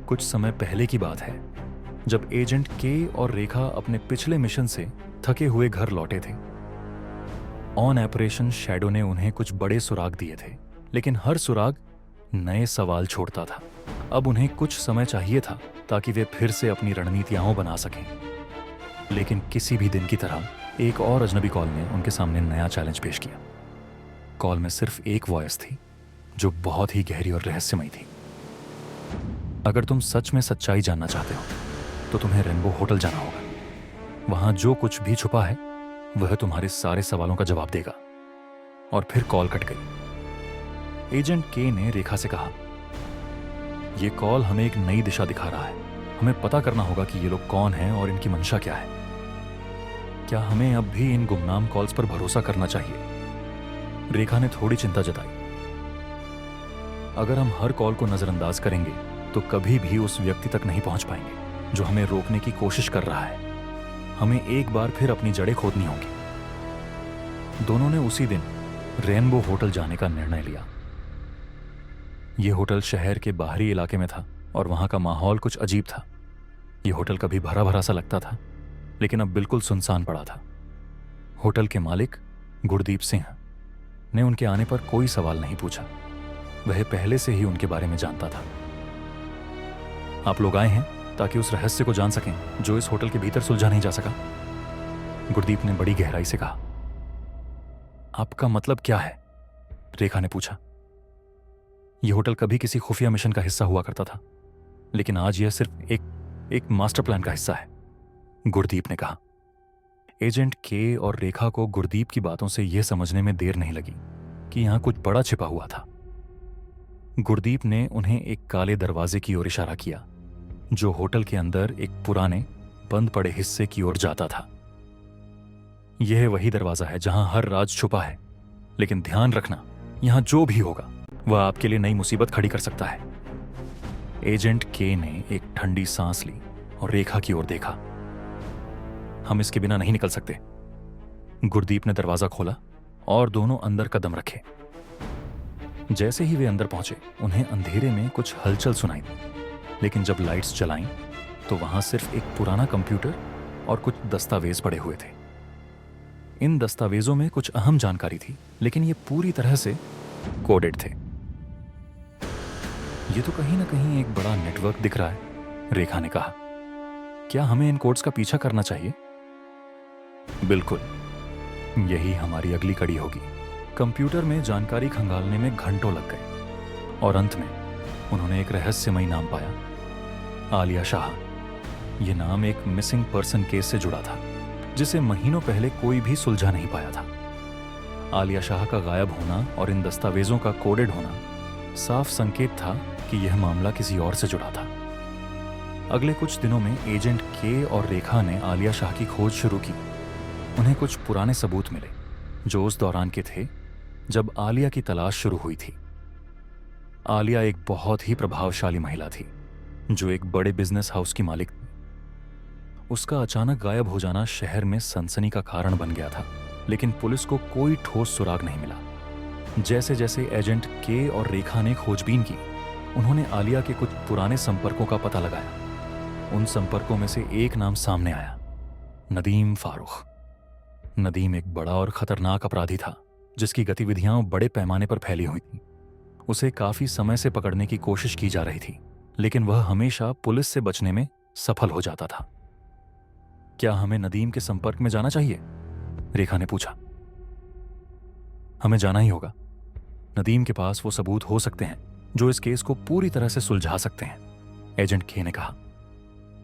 कुछ समय पहले की बात है, जब एजेंट के और रेखा अपने पिछले मिशन से थके हुए घर लौटे थे। ऑन ऑपरेशन शैडो ने उन्हें कुछ बड़े सुराग दिए थे, लेकिन हर सुराग नए सवाल छोड़ता था। अब उन्हें कुछ समय चाहिए था ताकि वे फिर से अपनी रणनीतियां बना सकें। लेकिन किसी भी दिन की तरह एक और अजनबी कॉल ने उनके सामने नया चैलेंज पेश किया। कॉल में सिर्फ एक वॉइस थी जो बहुत ही गहरी और रहस्यमयी थी। अगर तुम सच में सच्चाई जानना चाहते हो तो तुम्हें रेनबो होटल जाना होगा। वहां जो कुछ भी छुपा है वह तुम्हारे सारे सवालों का जवाब देगा। और फिर कॉल कट गई। एजेंट के ने रेखा से कहा, यह कॉल हमें एक नई दिशा दिखा रहा है। हमें पता करना होगा कि ये लोग कौन हैं और इनकी मंशा क्या है। क्या हमें अब भी इन गुमनाम कॉल्स पर भरोसा करना चाहिए? रेखा ने थोड़ी चिंता जताई। अगर हम हर कॉल को नजरअंदाज करेंगे तो कभी भी उस व्यक्ति तक नहीं पहुंच पाएंगे जो हमें रोकने की कोशिश कर रहा है। हमें एक बार फिर अपनी जड़ें खोदनी होंगी। दोनों ने उसी दिन रेनबो होटल जाने का निर्णय लिया। यह होटल शहर के बाहरी इलाके में था और वहां का माहौल कुछ अजीब था। यह होटल कभी भरा भरा सा लगता था, लेकिन अब बिल्कुल सुनसान पड़ा था। होटल के मालिक गुरदीप सिंह ने उनके आने पर कोई सवाल नहीं पूछा। वह पहले से ही उनके बारे में जानता था। आप लोग आए हैं ताकि उस रहस्य को जान सकें जो इस होटल के भीतर सुलझा नहीं जा सका, गुरदीप ने बड़ी गहराई से कहा। आपका मतलब क्या है? रेखा ने पूछा। यह होटल कभी किसी खुफिया मिशन का हिस्सा हुआ करता था, लेकिन आज यह सिर्फ एक मास्टर प्लान का हिस्सा है, गुरदीप ने कहा। एजेंट के और रेखा को गुरदीप की बातों से यह समझने में देर नहीं लगी कि यहां कुछ बड़ा छिपा हुआ था। गुरदीप ने उन्हें एक काले दरवाजे की ओर इशारा किया जो होटल के अंदर एक पुराने बंद पड़े हिस्से की ओर जाता था। यह वही दरवाजा है जहां हर राज छुपा है, लेकिन ध्यान रखना, यहां जो भी होगा वह आपके लिए नई मुसीबत खड़ी कर सकता है। एजेंट के ने एक ठंडी सांस ली और रेखा की ओर देखा। हम इसके बिना नहीं निकल सकते। गुरदीप ने दरवाजा खोला और दोनों अंदर कदम रखे। जैसे ही वे अंदर पहुंचे, उन्हें अंधेरे में कुछ हलचल सुनाई दी, लेकिन जब लाइट्स जलाईं तो वहां सिर्फ एक पुराना कंप्यूटर और कुछ दस्तावेज पड़े हुए थे। इन दस्तावेजों में कुछ अहम जानकारी थी, लेकिन ये पूरी तरह से कोडेड थे। ये तो कहीं ना कहीं एक बड़ा नेटवर्क दिख रहा है, रेखा ने कहा। क्या हमें इन कोड्स का पीछा करना चाहिए? बिल्कुल, यही हमारी अगली कड़ी होगी। कंप्यूटर में जानकारी खंगालने में घंटों लग गए और अंत में उन्होंने एक रहस्यमयी नाम पाया, आलिया शाह। यह नाम एक मिसिंग पर्सन केस से जुड़ा था जिसे महीनों पहले कोई भी सुलझा नहीं पाया था। आलिया शाह का गायब होना और इन दस्तावेजों का कोडेड होना साफ संकेत था कि यह मामला किसी और से जुड़ा था। अगले कुछ दिनों में एजेंट के और रेखा ने आलिया शाह की खोज शुरू की। उन्हें कुछ पुराने सबूत मिले जो उस दौरान के थे जब आलिया की तलाश शुरू हुई थी। आलिया एक बहुत ही प्रभावशाली महिला थी जो एक बड़े बिजनेस हाउस की मालिक थी। उसका अचानक गायब हो जाना शहर में सनसनी का कारण बन गया था, लेकिन पुलिस को कोई ठोस सुराग नहीं मिला। जैसे जैसे एजेंट के और रेखा ने खोजबीन की, उन्होंने आलिया के कुछ पुराने संपर्कों का पता लगाया। उन संपर्कों में से एक नाम सामने आया, नदीम फारूक। नदीम एक बड़ा और खतरनाक अपराधी था जिसकी गतिविधियां बड़े पैमाने पर फैली हुई थी। उसे काफी समय से पकड़ने की कोशिश की जा रही थी, लेकिन वह हमेशा पुलिस से बचने में सफल हो जाता था। क्या हमें नदीम के संपर्क में जाना चाहिए? रेखा ने पूछा। हमें जाना ही होगा। नदीम के पास वो सबूत हो सकते हैं जो इस केस को पूरी तरह से सुलझा सकते हैं, एजेंट के ने कहा।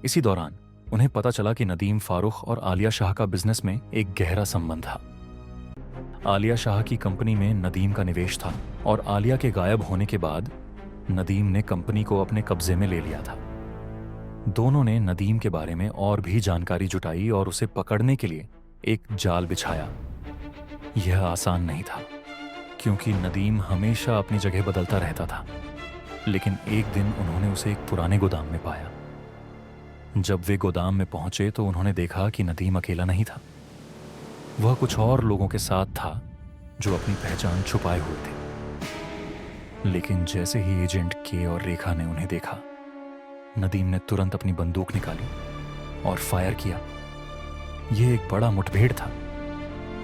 इसी दौरान उन्हें पता चला कि नदीम फारूक और आलिया शाह का बिजनेस में एक गहरा संबंध था। आलिया शाह की कंपनी में नदीम का निवेश था और आलिया के गायब होने के बाद नदीम ने कंपनी को अपने कब्जे में ले लिया था। दोनों ने नदीम के बारे में और भी जानकारी जुटाई और उसे पकड़ने के लिए एक जाल बिछाया। यह आसान नहीं था क्योंकि नदीम हमेशा अपनी जगह बदलता रहता था, लेकिन एक दिन उन्होंने उसे एक पुराने गोदाम में पाया। जब वे गोदाम में पहुंचे तो उन्होंने देखा कि नदीम अकेला नहीं था। वह कुछ और लोगों के साथ था जो अपनी पहचान छुपाए हुए थे। लेकिन जैसे ही एजेंट के और रेखा ने उन्हें देखा, नदीम ने तुरंत अपनी बंदूक निकाली और फायर किया। यह एक बड़ा मुठभेड़ था।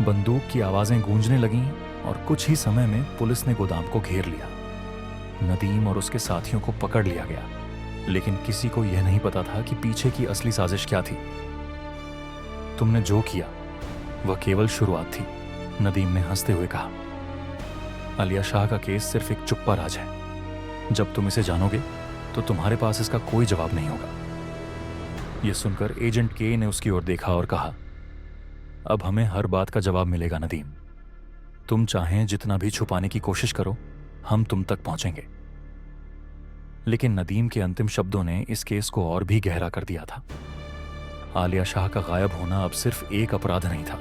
बंदूक की आवाजें गूंजने लगीं और कुछ ही समय में पुलिस ने गोदाम को घेर लिया। नदीम और उसके साथियों को पकड़ लिया गया, लेकिन किसी को यह नहीं पता था कि पीछे की असली साजिश क्या थी। तुमने जो किया वह केवल शुरुआत थी, नदीम ने हंसते हुए कहा। आलिया शाह का केस सिर्फ एक चुप्पा राज है। जब तुम इसे जानोगे तो तुम्हारे पास इसका कोई जवाब नहीं होगा। यह सुनकर एजेंट के ने उसकी ओर देखा और कहा, अब हमें हर बात का जवाब मिलेगा नदीम। तुम चाहें जितना भी छुपाने की कोशिश करो, हम तुम तक पहुंचेंगे। लेकिन नदीम के अंतिम शब्दों ने इस केस को और भी गहरा कर दिया था। आलिया शाह का गायब होना अब सिर्फ एक अपराध नहीं था,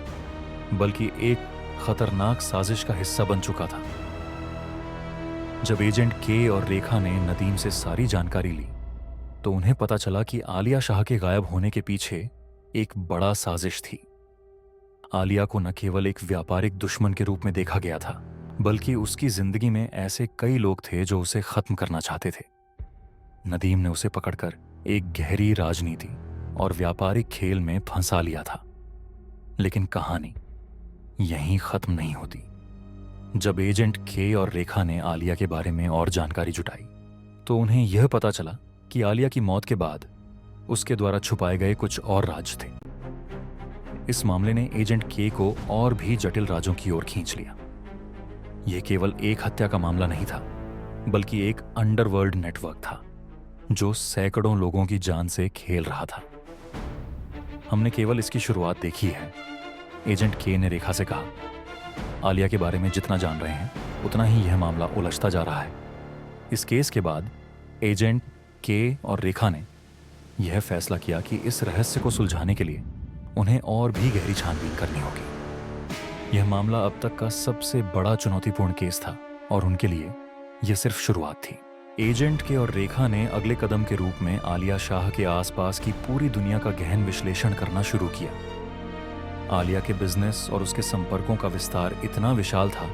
बल्कि एक खतरनाक साजिश का हिस्सा बन चुका था। जब एजेंट के और रेखा ने नदीम से सारी जानकारी ली तो उन्हें पता चला कि आलिया शाह के गायब होने के पीछे एक बड़ा साजिश थी। आलिया को न केवल एक व्यापारिक दुश्मन के रूप में देखा गया था, बल्कि उसकी जिंदगी में ऐसे कई लोग थे जो उसे खत्म करना चाहते थे। नदीम ने उसे पकड़कर एक गहरी राजनीति और व्यापारिक खेल में फंसा लिया था। लेकिन कहानी यहीं खत्म नहीं होती। जब एजेंट के और रेखा ने आलिया के बारे में और जानकारी जुटाई तो उन्हें यह पता चला कि आलिया की मौत के बाद उसके द्वारा छुपाए गए कुछ और राज थे। इस मामले ने एजेंट के को और भी जटिल राजों की ओर खींच लिया। यह केवल एक हत्या का मामला नहीं था, बल्कि एक अंडरवर्ल्ड नेटवर्क था जो सैकड़ों लोगों की जान से खेल रहा था। हमने केवल इसकी शुरुआत देखी है, एजेंट के ने रेखा से कहा। आलिया के बारे में जितना जान रहे हैं उतना ही यह मामला उलझता जा रहा है। इस केस के बाद एजेंट के और रेखा ने यह फैसला किया कि इस रहस्य को सुलझाने के लिए उन्हें और भी गहरी छानबीन करनी होगी। यह मामला अब तक का सबसे बड़ा चुनौतीपूर्ण केस था और उनके लिए यह सिर्फ शुरुआत थी। एजेंट के और रेखा ने अगले कदम के रूप में आलिया शाह के आसपास की पूरी दुनिया का गहन विश्लेषण करना शुरू किया। आलिया के बिजनेस और उसके संपर्कों का विस्तार इतना विशाल था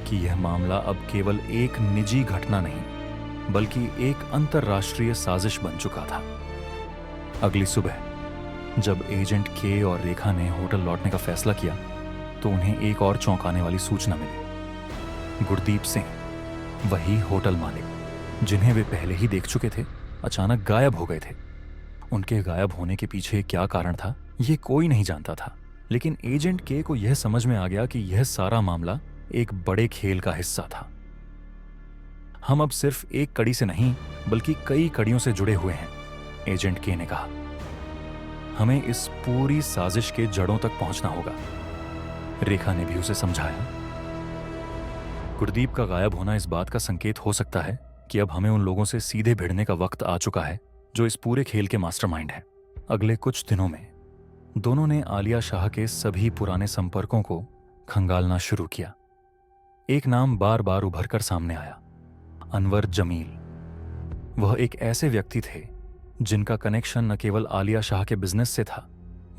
कि यह मामला अब केवल एक निजी घटना नहीं, बल्कि एक अंतर्राष्ट्रीय साजिश बन चुका था। अगली सुबह जब एजेंट के और रेखा ने होटल लौटने का फैसला किया तो उन्हें एक और चौंकाने वाली सूचना मिली। गुरदीप सिंह, वही होटल मालिक जिन्हें वे पहले ही देख चुके थे, अचानक गायब हो गए थे। उनके गायब होने के पीछे क्या कारण था, यह कोई नहीं जानता था, लेकिन एजेंट के को यह समझ में आ गया कि यह सारा मामला एक बड़े खेल का हिस्सा था। हम अब सिर्फ एक कड़ी से नहीं, बल्कि कई कड़ियों से जुड़े हुए हैं, एजेंट के ने कहा। हमें इस पूरी साजिश के जड़ों तक पहुंचना होगा। रेखा ने भी उसे समझाया। गुरदीप का गायब होना इस बात का संकेत हो सकता है कि अब हमें उन लोगों से सीधे भिड़ने का वक्त आ चुका है जो इस पूरे खेल के मास्टरमाइंड हैं। अगले कुछ दिनों में दोनों ने आलिया शाह के सभी पुराने संपर्कों को खंगालना शुरू किया। एक नाम बार बार उभर कर सामने आया, अनवर जमील। वह एक ऐसे व्यक्ति थे जिनका कनेक्शन न केवल आलिया शाह के बिजनेस से था,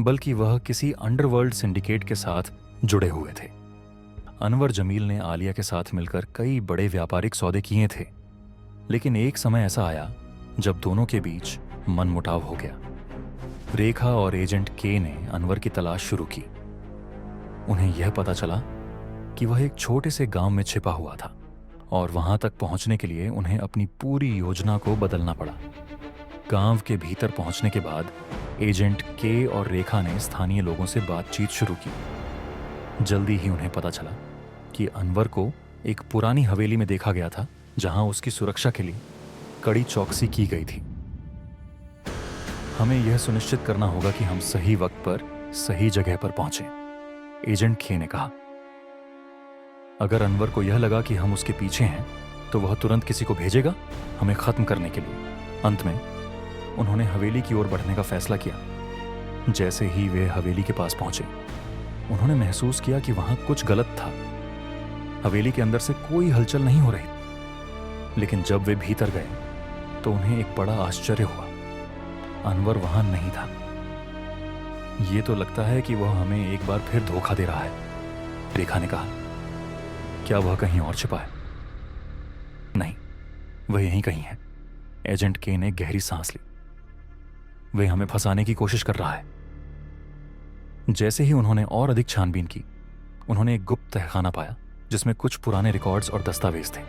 बल्कि वह किसी अंडरवर्ल्ड सिंडिकेट के साथ जुड़े हुए थे। अनवर जमील ने आलिया के साथ मिलकर कई बड़े व्यापारिक सौदे किए थे, लेकिन एक समय ऐसा आया जब दोनों के बीच मनमुटाव हो गया। रेखा और एजेंट के ने अनवर की तलाश शुरू की। उन्हें यह पता चला कि वह एक छोटे से गांव में छिपा हुआ था और वहां तक पहुंचने के लिए उन्हें अपनी पूरी योजना को बदलना पड़ा। गांव के भीतर पहुंचने के बाद एजेंट के और रेखा ने स्थानीय लोगों से बातचीत शुरू की। जल्दी ही उन्हें पता चला कि अनवर को एक पुरानी हवेली में देखा गया था, जहां उसकी सुरक्षा के लिए कड़ी चौकसी की गई थी। हमें यह सुनिश्चित करना होगा कि हम सही वक्त पर सही जगह पर पहुंचे, एजेंट के ने कहा। अगर अनवर को यह लगा कि हम उसके पीछे हैं तो वह तुरंत किसी को भेजेगा हमें खत्म करने के लिए। अंत में उन्होंने हवेली की ओर बढ़ने का फैसला किया। जैसे ही वे हवेली के पास पहुंचे, उन्होंने महसूस किया कि वहां कुछ गलत था। हवेली के अंदर से कोई हलचल नहीं हो रही, लेकिन जब वे भीतर गए तो उन्हें एक बड़ा आश्चर्य हुआ। अनवर वहां नहीं था। ये तो लगता है कि वह हमें एक बार फिर धोखा दे रहा है, रेखा ने कहा। क्या वह कहीं और छिपा है? नहीं, वह यहीं कहीं है, एजेंट के ने गहरी सांस ली। वे हमें फंसाने की कोशिश कर रहा है। जैसे ही उन्होंने और अधिक छानबीन की, उन्होंने एक गुप्त तहखाना पाया जिसमें कुछ पुराने रिकॉर्ड्स और दस्तावेज थे।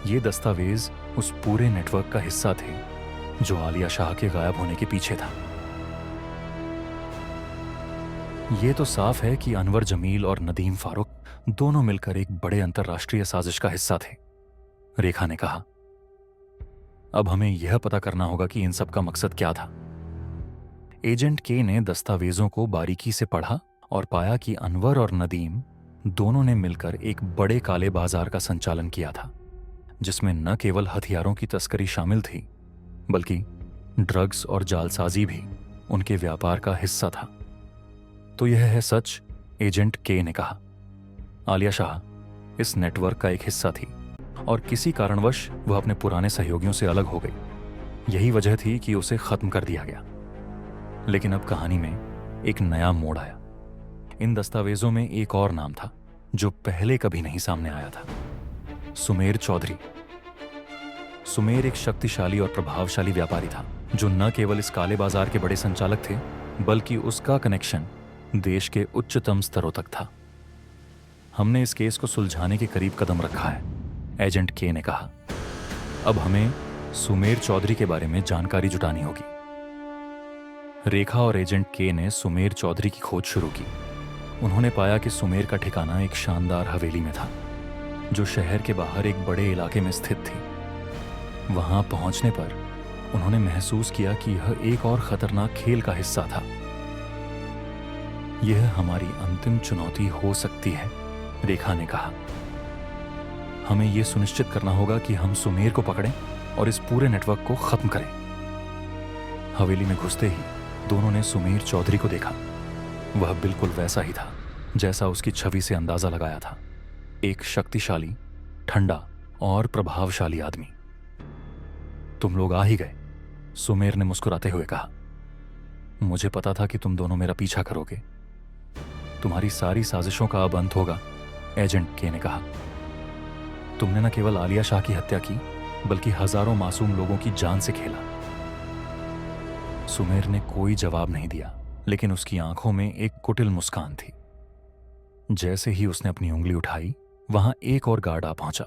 ये दस्तावेज उस पूरे नेटवर्क का हिस्सा थे जो आलिया शाह के गायब होने के पीछे था। ये तो साफ है कि अनवर जमील और नदीम फारूक दोनों मिलकर एक बड़े अंतर्राष्ट्रीय साजिश का हिस्सा थे, रेखा ने कहा। अब हमें यह पता करना होगा कि इन सब का मकसद क्या था। एजेंट के ने दस्तावेजों को बारीकी से पढ़ा और पाया कि अनवर और नदीम दोनों ने मिलकर एक बड़े काले बाजार का संचालन किया था, जिसमें न केवल हथियारों की तस्करी शामिल थी, बल्कि ड्रग्स और जालसाजी भी उनके व्यापार का हिस्सा था। तो यह है सच, एजेंट के ने कहा। आलिया शाह इस नेटवर्क का एक हिस्सा थी और किसी कारणवश वह अपने पुराने सहयोगियों से अलग हो गई। यही वजह थी कि उसे खत्म कर दिया गया। लेकिन अब कहानी में एक नया मोड़ आया। इन दस्तावेजों में एक और नाम था जो पहले कभी नहीं सामने आया था, सुमेर चौधरी। सुमेर एक शक्तिशाली और प्रभावशाली व्यापारी था जो न केवल इस काले बाजार के बड़े संचालक थे, बल्कि उसका कनेक्शन देश के उच्चतम स्तरों तक था। हमने इस केस को सुलझाने के करीब कदम रखा है, एजेंट के ने कहा। अब हमें सुमेर चौधरी के बारे में जानकारी जुटानी होगी। रेखा और एजेंट के ने सुमेर चौधरी की खोज शुरू की। उन्होंने पाया कि सुमेर का ठिकाना एक शानदार हवेली में था जो शहर के बाहर एक बड़े इलाके में स्थित थी। वहां पहुंचने पर उन्होंने महसूस किया कि यह एक और खतरनाक खेल का हिस्सा था। यह हमारी अंतिम चुनौती हो सकती है, रेखा ने कहा। हमें यह सुनिश्चित करना होगा कि हम सुमेर को पकड़ें और इस पूरे नेटवर्क को खत्म करें। हवेली में घुसते ही दोनों ने सुमेर चौधरी को देखा। वह बिल्कुल वैसा ही था जैसा उसकी छवि से अंदाजा लगाया था, एक शक्तिशाली, ठंडा और प्रभावशाली आदमी। तुम लोग आ ही गए, सुमेर ने मुस्कुराते हुए कहा। मुझे पता था कि तुम दोनों मेरा पीछा करोगे। तुम्हारी सारी साजिशों का अब अंत होगा, एजेंट के ने कहा। तुमने न केवल आलिया शाह की हत्या की, बल्कि हजारों मासूम लोगों की जान से खेला। सुमेर ने कोई जवाब नहीं दिया, लेकिन उसकी आंखों में एक कुटिल मुस्कान थी। जैसे ही उसने अपनी उंगली उठाई, वहां एक और गार्ड आ पहुंचा,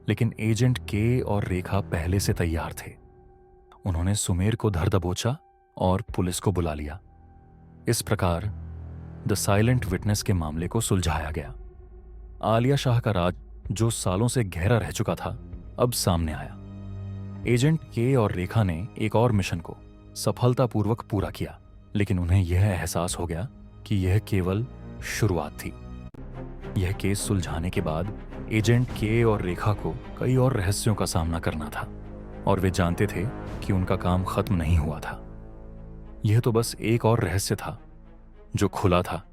लेकिन एजेंट के और रेखा पहले से तैयार थे। उन्होंने सुमेर को धर दबोचा और पुलिस को बुला लिया। इस प्रकार द साइलेंट विटनेस के मामले को सुलझाया गया। आलिया शाह का राज, जो सालों से गहरा रह चुका था, अब सामने आया। एजेंट के और रेखा ने एक और मिशन को सफलतापूर्वक पूरा किया, लेकिन उन्हें यह एहसास हो गया कि यह केवल शुरुआत थी। यह केस सुलझाने के बाद एजेंट के और रेखा को कई और रहस्यों का सामना करना था, और वे जानते थे कि उनका काम खत्म नहीं हुआ था। यह तो बस एक और रहस्य था जो खुला था